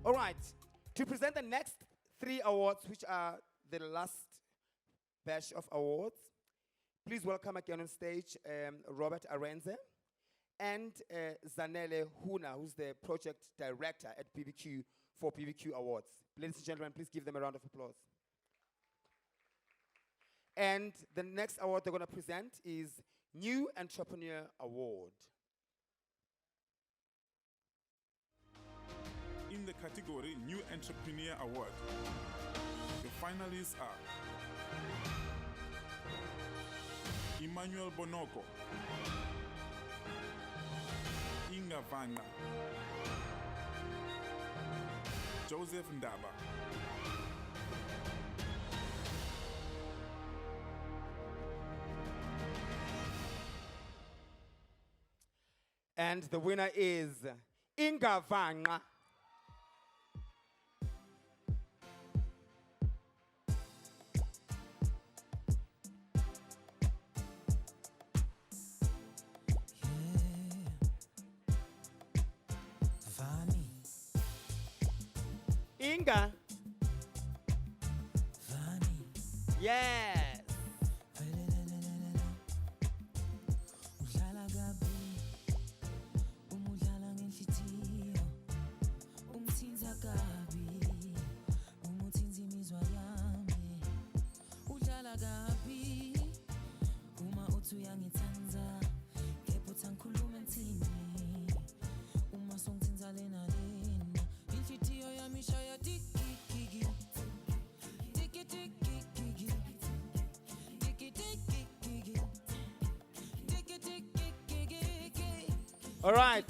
All right. To present the next three awards, which are the last batch of awards, please welcome again on stage Robert Arenze and Zanele Huna, who's the project director at BBQ for BBQ Awards. Ladies and gentlemen, please give them a round of applause. And the next award they're going to present is New Entrepreneur Award. In the category New Entrepreneur Award, the finalists are Emmanuel Bonoko, Inga Vanga, Joseph Ndaba. And the winner is Inga Vanga. Inga. Yes. All right.